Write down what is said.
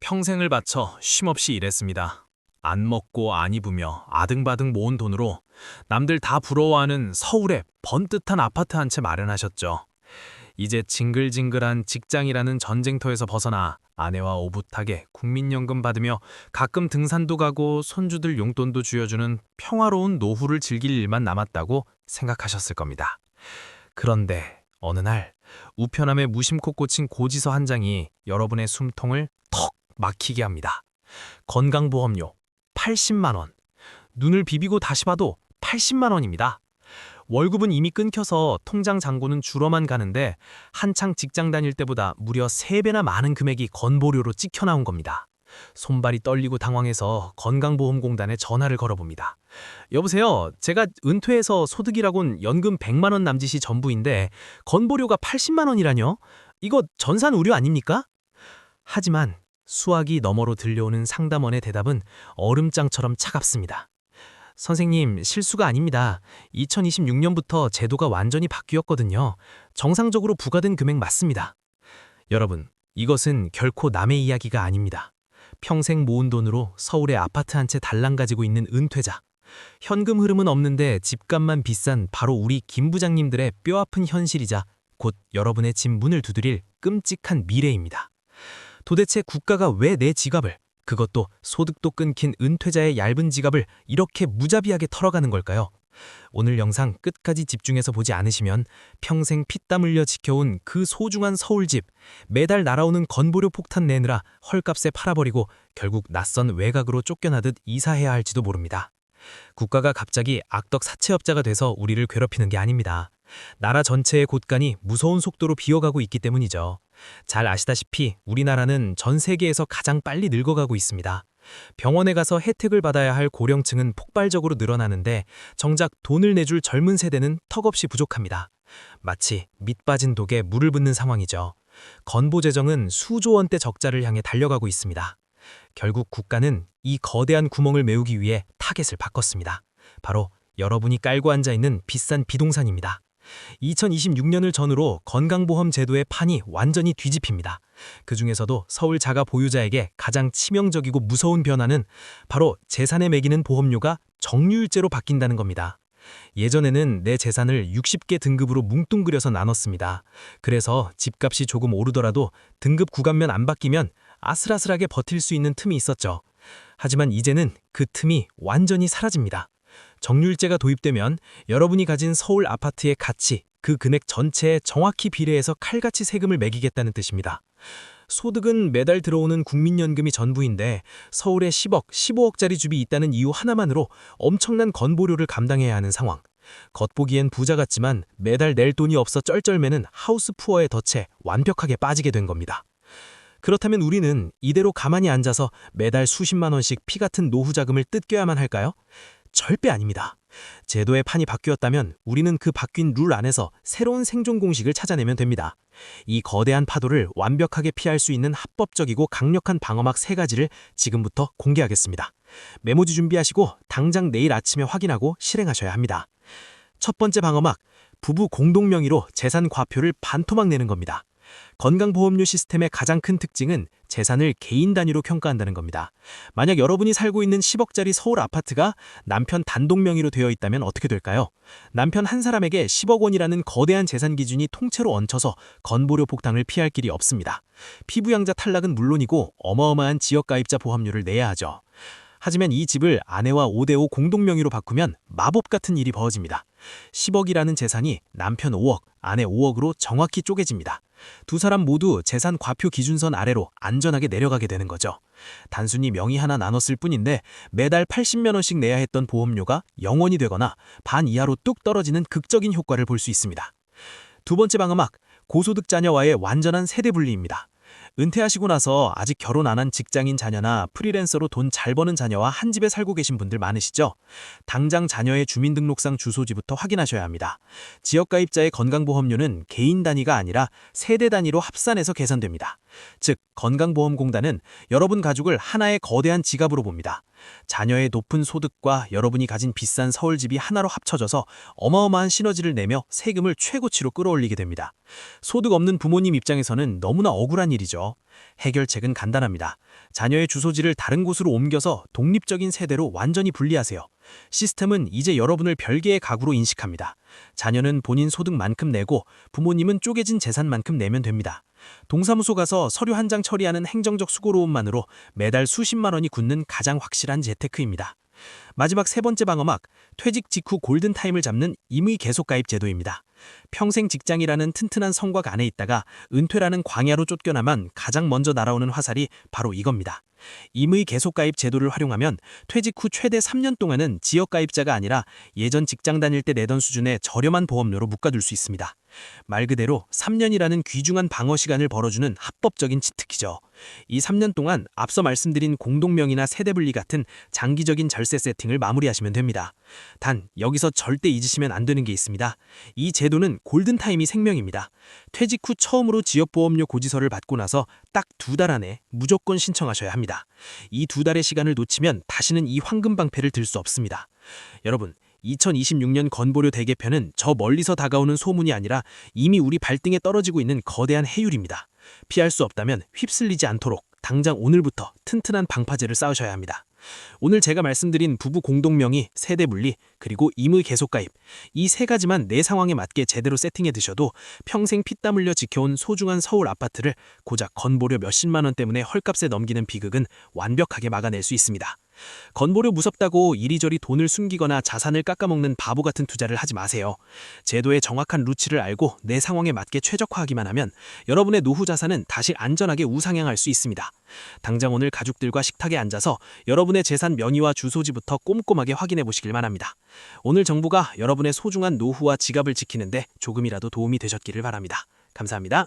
평생을 바쳐 쉼없이 일했습니다. 안 먹고 안 입으며 아등바등 모은 돈으로 남들 다 부러워하는 서울에 번듯한 아파트 한 채 마련하셨죠. 이제 징글징글한 직장이라는 전쟁터에서 벗어나 아내와 오붓하게 국민연금 받으며 가끔 등산도 가고 손주들 용돈도 쥐어주는 평화로운 노후를 즐길 일만 남았다고 생각하셨을 겁니다. 그런데 어느 날 우편함에 무심코 꽂힌 고지서 한 장이 여러분의 숨통을 턱 막히게 합니다. 건강보험료 80만 원. 눈을 비비고 다시 봐도 80만 원입니다. 월급은 이미 끊겨서 통장 잔고는 줄어만 가는데 한창 직장 다닐 때보다 무려 3배나 많은 금액이 건보료로 찍혀 나온 겁니다. 손발이 떨리고 당황해서 건강보험공단에 전화를 걸어봅니다. 여보세요. 제가 은퇴해서 소득이라곤 연금 100만 원 남짓이 전부인데 건보료가 80만 원이라뇨? 이거 전산 우려 아닙니까? 하지만 수화기 너머로 들려오는 상담원의 대답은 얼음장처럼 차갑습니다. 선생님, 실수가 아닙니다. 2026년부터 제도가 완전히 바뀌었거든요. 정상적으로 부과된 금액 맞습니다. 여러분, 이것은 결코 남의 이야기가 아닙니다. 평생 모은 돈으로 서울의 아파트 한 채 달랑 가지고 있는 은퇴자. 현금 흐름은 없는데 집값만 비싼 바로 우리 김 부장님들의 뼈아픈 현실이자 곧 여러분의 집 문을 두드릴 끔찍한 미래입니다. 도대체 국가가 왜 내 지갑을, 그것도 소득도 끊긴 은퇴자의 얇은 지갑을 이렇게 무자비하게 털어가는 걸까요? 오늘 영상 끝까지 집중해서 보지 않으시면 평생 피땀 흘려 지켜온 그 소중한 서울집, 매달 날아오는 건보료 폭탄 내느라 헐값에 팔아버리고 결국 낯선 외곽으로 쫓겨나듯 이사해야 할지도 모릅니다. 국가가 갑자기 악덕 사채업자가 돼서 우리를 괴롭히는 게 아닙니다. 나라 전체의 곳간이 무서운 속도로 비어가고 있기 때문이죠. 잘 아시다시피 우리나라는 전 세계에서 가장 빨리 늙어가고 있습니다. 병원에 가서 혜택을 받아야 할 고령층은 폭발적으로 늘어나는데 정작 돈을 내줄 젊은 세대는 턱없이 부족합니다. 마치 밑 빠진 독에 물을 붓는 상황이죠. 건보 재정은 수조 원대 적자를 향해 달려가고 있습니다. 결국 국가는 이 거대한 구멍을 메우기 위해 타겟을 바꿨습니다. 바로 여러분이 깔고 앉아있는 비싼 비동산입니다. 2026년을 전후로 건강보험 제도의 판이 완전히 뒤집힙니다. 그 중에서도 서울 자가 보유자에게 가장 치명적이고 무서운 변화는 바로 재산에 매기는 보험료가 정률제로 바뀐다는 겁니다. 예전에는 내 재산을 60개 등급으로 뭉뚱그려서 나눴습니다. 그래서 집값이 조금 오르더라도 등급 구간면 안 바뀌면 아슬아슬하게 버틸 수 있는 틈이 있었죠. 하지만 이제는 그 틈이 완전히 사라집니다. 정률제가 도입되면 여러분이 가진 서울 아파트의 가치, 그 금액 전체에 정확히 비례해서 칼같이 세금을 매기겠다는 뜻입니다. 소득은 매달 들어오는 국민연금이 전부인데 서울에 10억, 15억짜리 집이 있다는 이유 하나만으로 엄청난 건보료를 감당해야 하는 상황. 겉보기엔 부자 같지만 매달 낼 돈이 없어 쩔쩔매는 하우스 푸어의 덫에 완벽하게 빠지게 된 겁니다. 그렇다면 우리는 이대로 가만히 앉아서 매달 수십만 원씩 피 같은 노후 자금을 뜯겨야만 할까요? 절대 아닙니다. 제도의 판이 바뀌었다면 우리는 그 바뀐 룰 안에서 새로운 생존 공식을 찾아내면 됩니다. 이 거대한 파도를 완벽하게 피할 수 있는 합법적이고 강력한 방어막 3가지를 지금부터 공개하겠습니다. 메모지 준비하시고 당장 내일 아침에 확인하고 실행하셔야 합니다. 첫 번째 방어막, 부부 공동 명의로 재산 과표를 반토막 내는 겁니다. 건강보험료 시스템의 가장 큰 특징은 재산을 개인 단위로 평가한다는 겁니다. 만약 여러분이 살고 있는 10억짜리 서울 아파트가 남편 단독 명의로 되어 있다면 어떻게 될까요? 남편 한 사람에게 10억 원이라는 거대한 재산 기준이 통째로 얹혀서 건보료 폭탄을 피할 길이 없습니다. 피부양자 탈락은 물론이고 어마어마한 지역가입자 보험료를 내야 하죠. 하지만 이 집을 아내와 5대5 공동 명의로 바꾸면 마법 같은 일이 벌어집니다. 10억이라는 재산이 남편 5억, 아내 5억으로 정확히 쪼개집니다. 두 사람 모두 재산 과표 기준선 아래로 안전하게 내려가게 되는 거죠. 단순히 명의 하나 나눴을 뿐인데 매달 80만 원씩 내야 했던 보험료가 0원이 되거나 반 이하로 뚝 떨어지는 극적인 효과를 볼 수 있습니다. 두 번째 방어막, 고소득 자녀와의 완전한 세대 분리입니다. 은퇴하시고 나서 아직 결혼 안 한 직장인 자녀나 프리랜서로 돈 잘 버는 자녀와 한 집에 살고 계신 분들 많으시죠? 당장 자녀의 주민등록상 주소지부터 확인하셔야 합니다. 지역가입자의 건강보험료는 개인 단위가 아니라 세대 단위로 합산해서 계산됩니다. 즉, 건강보험공단은 여러분 가족을 하나의 거대한 지갑으로 봅니다. 자녀의 높은 소득과 여러분이 가진 비싼 서울집이 하나로 합쳐져서 어마어마한 시너지를 내며 세금을 최고치로 끌어올리게 됩니다. 소득 없는 부모님 입장에서는 너무나 억울한 일이죠. 해결책은 간단합니다. 자녀의 주소지를 다른 곳으로 옮겨서 독립적인 세대로 완전히 분리하세요. 시스템은 이제 여러분을 별개의 가구로 인식합니다. 자녀는 본인 소득만큼 내고 부모님은 쪼개진 재산만큼 내면 됩니다. 동사무소 가서 서류 한 장 처리하는 행정적 수고로움만으로 매달 수십만 원이 굳는 가장 확실한 재테크입니다. 마지막 세 번째 방어막, 퇴직 직후 골든타임을 잡는 임의 계속가입 제도입니다. 평생 직장이라는 튼튼한 성곽 안에 있다가 은퇴라는 광야로 쫓겨나면 가장 먼저 날아오는 화살이 바로 이겁니다. 임의 계속가입 제도를 활용하면 퇴직 후 최대 3년 동안은 지역가입자가 아니라 예전 직장 다닐 때 내던 수준의 저렴한 보험료로 묶어둘 수 있습니다. 말 그대로 3년이라는 귀중한 방어 시간을 벌어주는 합법적인 치트키죠. 이 3년 동안 앞서 말씀드린 공동명의나 세대분리 같은 장기적인 절세 세팅을 마무리하시면 됩니다. 단 여기서 절대 잊으시면 안 되는 게 있습니다. 이 제도는 골든타임이 생명입니다. 퇴직 후 처음으로 지역보험료 고지서를 받고 나서 딱 2달 안에 무조건 신청하셔야 합니다. 이 2달의 시간을 놓치면 다시는 이 황금방패를 들 수 없습니다. 여러분, 2026년 건보료 대개편은 저 멀리서 다가오는 소문이 아니라 이미 우리 발등에 떨어지고 있는 거대한 해율입니다. 피할 수 없다면 휩쓸리지 않도록 당장 오늘부터 튼튼한 방파제를 쌓으셔야 합니다. 오늘 제가 말씀드린 부부 공동명의, 세대분리, 그리고 임의 계속가입, 이 세 가지만 내 상황에 맞게 제대로 세팅해 두셔도 평생 피땀 흘려 지켜온 소중한 서울 아파트를 고작 건보료 몇십만 원 때문에 헐값에 넘기는 비극은 완벽하게 막아낼 수 있습니다. 건보료 무섭다고 이리저리 돈을 숨기거나 자산을 깎아먹는 바보 같은 투자를 하지 마세요. 제도의 정확한 루치를 알고 내 상황에 맞게 최적화하기만 하면 여러분의 노후 자산은 다시 안전하게 우상향할 수 있습니다. 당장 오늘 가족들과 식탁에 앉아서 여러분의 재산 명의와 주소지부터 꼼꼼하게 확인해 보시길 바랍니다. 오늘 정보가 여러분의 소중한 노후와 지갑을 지키는데 조금이라도 도움이 되셨기를 바랍니다. 감사합니다.